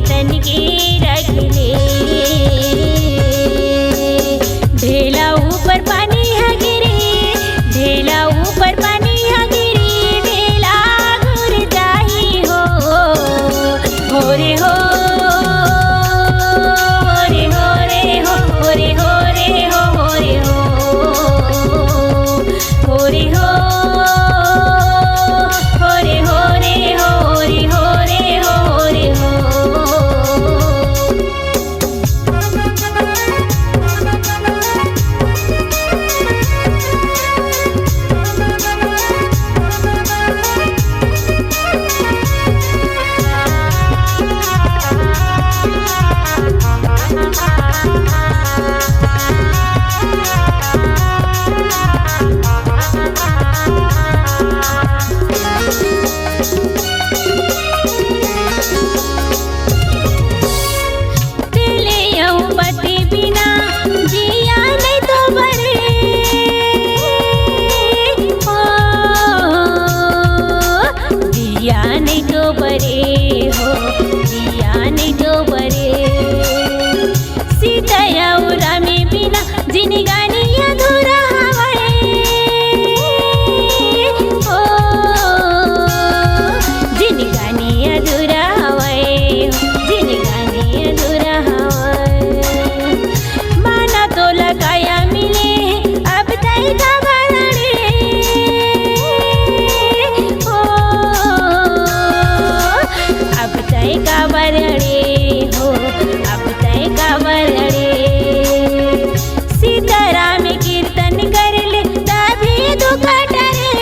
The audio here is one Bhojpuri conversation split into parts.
जतन के रख ले। ढेला ऊपर पानी है गिरी, ढेला ऊपर पानी है गिरी, ढेला घुर जाही हो। हो रे हो रे हो रे हो रे हो रे हो रे हो हो रे हो रे हो रे हो रे हो रे हो। सीताराम कीर्तन कर ले तभी दुख टरे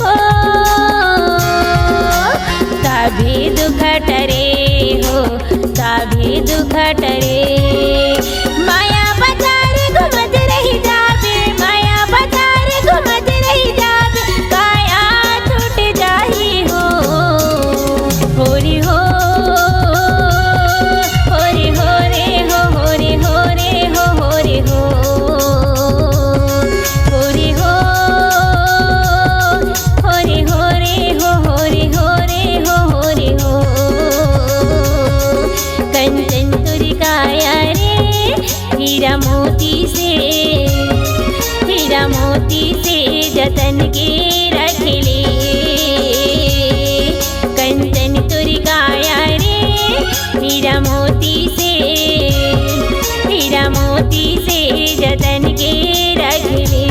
हो, तभी दुख टरे हो, तभी दुख टरे। माया बाजार घूमत रही जाबे, माया बाजार घूमत रही जाबे, काया छूट जाही हो। हो रे हो हीरा मोती से, हीरा मोती से जतन के रख ले। कंचन तुर काया रे हीरा मोती से, हीरा मोती से जतन के रख ले।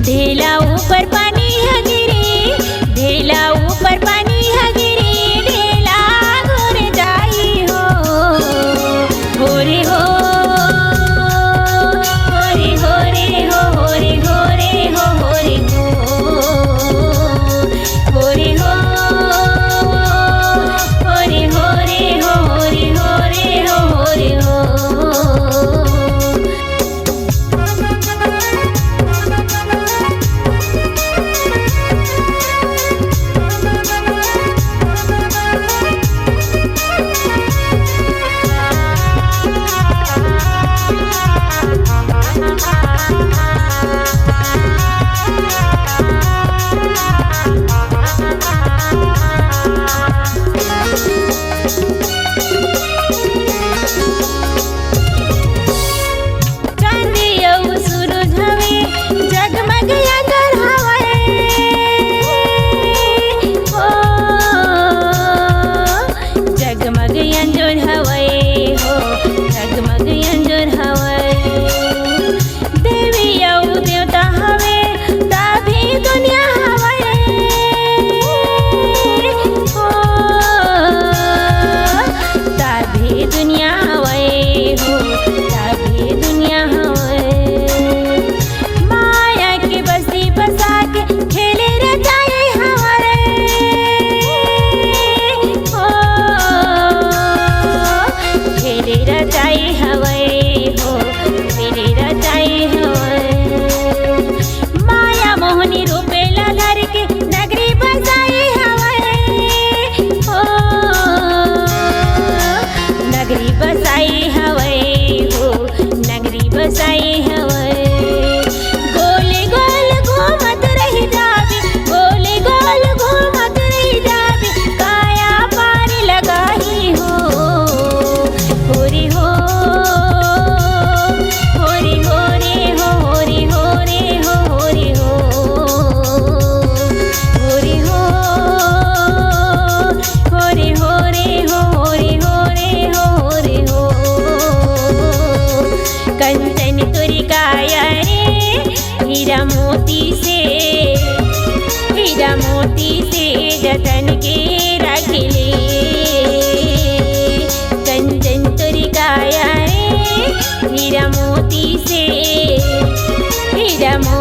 ढेला ऊपर पानी है गिरी, ढेला ऊपर पानी है गिरी, ढेला घुर जाई हो। हो रे हो रे हो रे हो रे हो रे हो रे हो रे हो रे हो रे हो रे हो रे हो रे हो।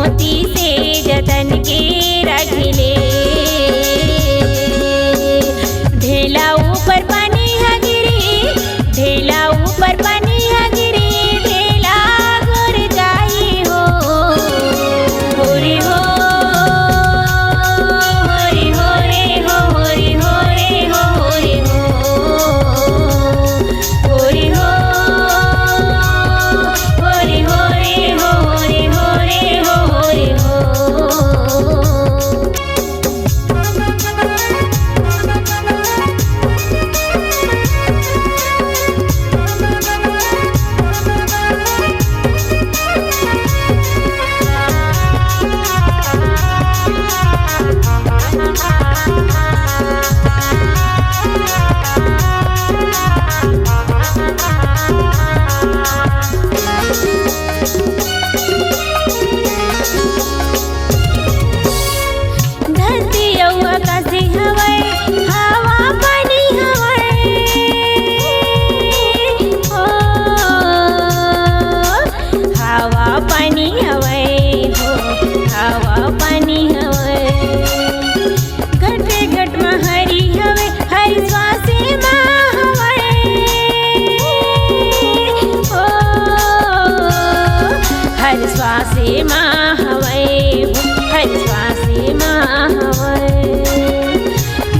मोती से जतन के रख ले। ढेला ऊपर पानी है गिरी, ढेला ऊपर पानी है गिरी, ढेला गुर जाई हो। होरी हो, होरी हो रे हो, होरी हो रे हो, होरी हो, होरी हो, होरी हो रे हो, होरी हो रे हो, होरी हो। धरती अउ आकाश हवय, हवा पानी हवय, ओ हवा पानी हवय हो, हवा पानी हवय। घटे घट म हरि हवय, हरि श्वासे म हवय, ओ हर श्वासे म हवय हो, हर श्वासे म हवय।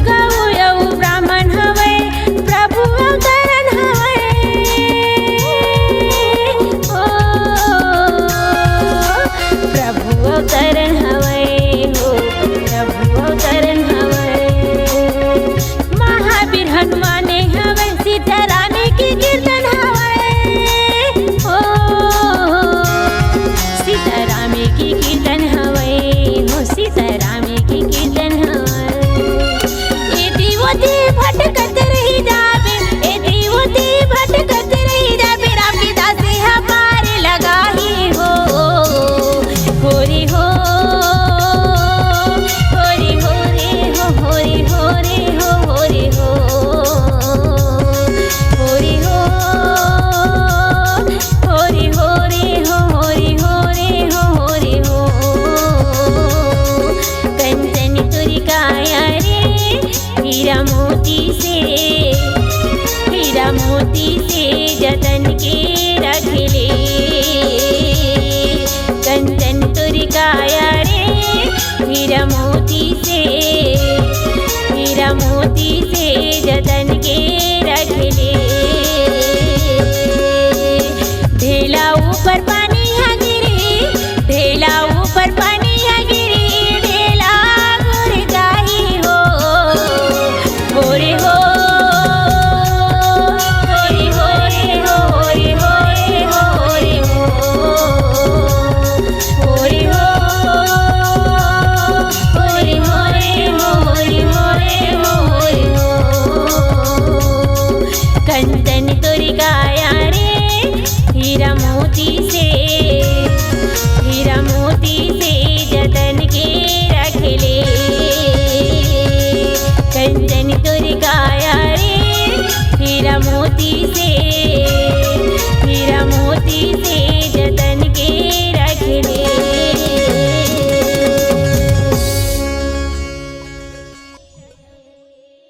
गौ अउ ब्राह्मण हवय, प्रभु अवतरण हवय, ओ प्रभु अवतरण हवय हो, प्रभु अवतरण हवय। महावीर हनुमान हवय, सीताराम की कीर्तन हवय, ओ सीताराम की कीर्तन हवय हो, सीताराम की कीर्तन हवय। एती ओती भटकत रही जाबे, एती ओती भटकत रही जाबे, राम के दासे हा पार लगाही हो। होरी हो, होरी हो रे हो, होरी हो रे हो, होरी हो, होरी हो, होरी हो रे हो, होरी हो रे हो, होरी हो। कंचन तुरी काया रे, हीरा मोती से, हीरा मोती